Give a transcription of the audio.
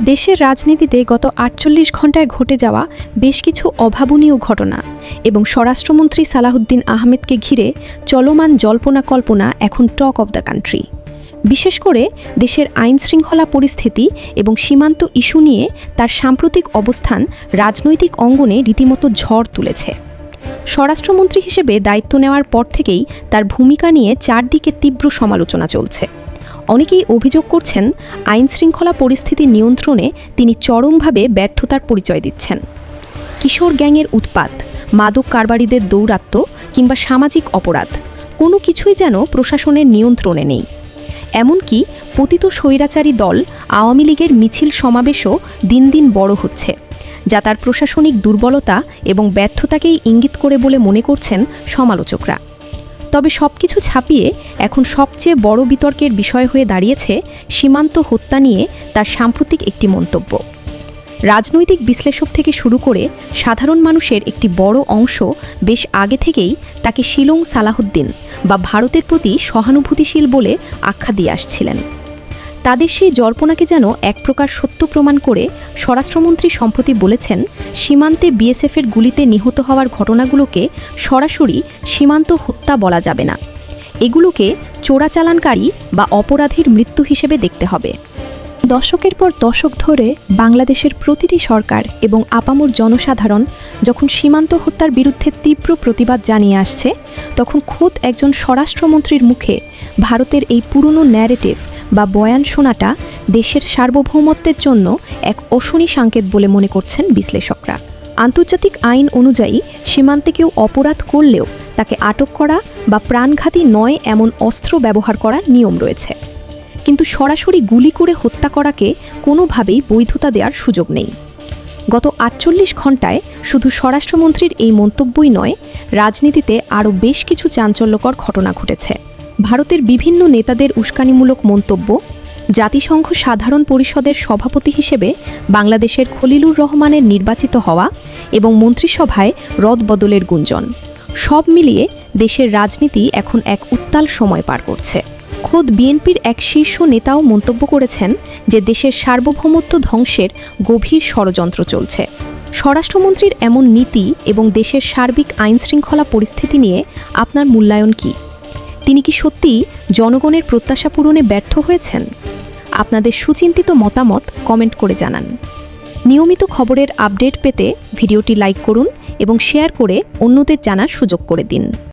দেশের রাজনীতিতে গত ৪৮ ঘণ্টায় ঘটে যাওয়া বেশ কিছু অভাবনীয় ঘটনা এবং স্বরাষ্ট্রমন্ত্রী সালাহউদ্দিন আহমেদকে ঘিরে চলমান জল্পনা-কল্পনা এখন টক অব দ্য কান্ট্রি। বিশেষ করে দেশের আইনশৃঙ্খলা পরিস্থিতি এবং সীমান্ত ইস্যু নিয়ে তার সাম্প্রতিক অবস্থান রাজনৈতিক অঙ্গনে রীতিমতো ঝড় তুলেছে। স্বরাষ্ট্রমন্ত্রী হিসেবে দায়িত্ব নেওয়ার পর থেকেই তার ভূমিকা নিয়ে চারদিকে তীব্র সমালোচনা চলছে। অনেকেই অভিযোগ করছেন, আইনশৃঙ্খলা পরিস্থিতি নিয়ন্ত্রণে তিনি চরমভাবে ব্যর্থতার পরিচয় দিচ্ছেন। কিশোর গ্যাংয়ের উৎপাত, মাদক কারবারিদের দৌরাত্ম্য কিংবা সামাজিক অপরাধ, কোনো কিছুই যেন প্রশাসনের নিয়ন্ত্রণে নেই। এমনকি পতিত স্বৈরাচারী দল আওয়ামী লীগের মিছিল সমাবেশও দিন দিন বড় হচ্ছে, যা তার প্রশাসনিক দুর্বলতা এবং ব্যর্থতাকেই ইঙ্গিত করে বলে মনে করছেন সমালোচকরা। তবে সবকিছু ছাপিয়ে এখন সবচেয়ে বড় বিতর্কের বিষয় হয়ে দাঁড়িয়েছে সীমান্ত হত্যা নিয়ে তার সাম্প্রতিক একটি মন্তব্য। রাজনৈতিক বিশ্লেষক থেকে শুরু করে সাধারণ মানুষের একটি বড় অংশ বেশ আগে থেকেই তাকে শিলং সালাহউদ্দিন বা ভারতের প্রতি সহানুভূতিশীল বলে আখ্যা দিয়ে আসছিলেন। তাদের সেই জল্পনাকে যেন এক প্রকার সত্য প্রমাণ করে স্বরাষ্ট্রমন্ত্রী সম্প্রতি বলেছেন, সীমান্তে বিএসএফের গুলিতে নিহত হওয়ার ঘটনাগুলোকে সরাসরি সীমান্ত হত্যা বলা যাবে না, এগুলোকে চোরাচালানকারী বা অপরাধীর মৃত্যু হিসেবে দেখতে হবে। দশকের পর দশক ধরে বাংলাদেশের প্রতিটি সরকার এবং আপামর জনসাধারণ যখন সীমান্ত হত্যার বিরুদ্ধে তীব্র প্রতিবাদ জানিয়ে আসছে, তখন খোদ একজন স্বরাষ্ট্রমন্ত্রীর মুখে ভারতের এই পুরনো ন্যারেটিভ বা বয়ান শোনাটা দেশের সার্বভৌমত্বের জন্য এক অশনি সংকেত বলে মনে করছেন বিশ্লেষকরা। আন্তর্জাতিক আইন অনুযায়ী সীমান্তে কেউ অপরাধ করলেও তাকে আটক করা বা প্রাণঘাতী নয় এমন অস্ত্র ব্যবহার করার নিয়ম রয়েছে, কিন্তু সরাসরি গুলি করে হত্যা করাকে কোনোভাবেই বৈধতা দেওয়ার সুযোগ নেই। গত ৪৮ ঘণ্টায় শুধু স্বরাষ্ট্রমন্ত্রীর এই মন্তব্যই নয়, রাজনীতিতে আরও বেশ কিছু চাঞ্চল্যকর ঘটনা ঘটেছে। ভারতের বিভিন্ন নেতাদের উস্কানিমূলক মন্তব্য, জাতিসংঘ সাধারণ পরিষদের সভাপতি হিসেবে বাংলাদেশের খলিলুর রহমানের নির্বাচিত হওয়া এবং মন্ত্রিসভায় রদবদলের গুঞ্জন, সব মিলিয়ে দেশের রাজনীতি এখন এক উত্তাল সময় পার করছে। খোদ বিএনপির এক শীর্ষ নেতাও মন্তব্য করেছেন যে দেশের সার্বভৌমত্ব ধ্বংসের গভীর ষড়যন্ত্র চলছে। স্বরাষ্ট্রমন্ত্রীর এমন নীতি এবং দেশের সার্বিক আইনশৃঙ্খলা পরিস্থিতি নিয়ে আপনার মূল্যায়ন কী? তিনি কি সত্যিই জনগণের প্রত্যাশা পূরণে ব্যর্থ হয়েছেন? আপনাদের সুচিন্তিত মতামত কমেন্ট করে জানান। নিয়মিত খবরের আপডেট পেতে ভিডিওটি লাইক করুন এবং শেয়ার করে অন্যদের জানার সুযোগ করে দিন।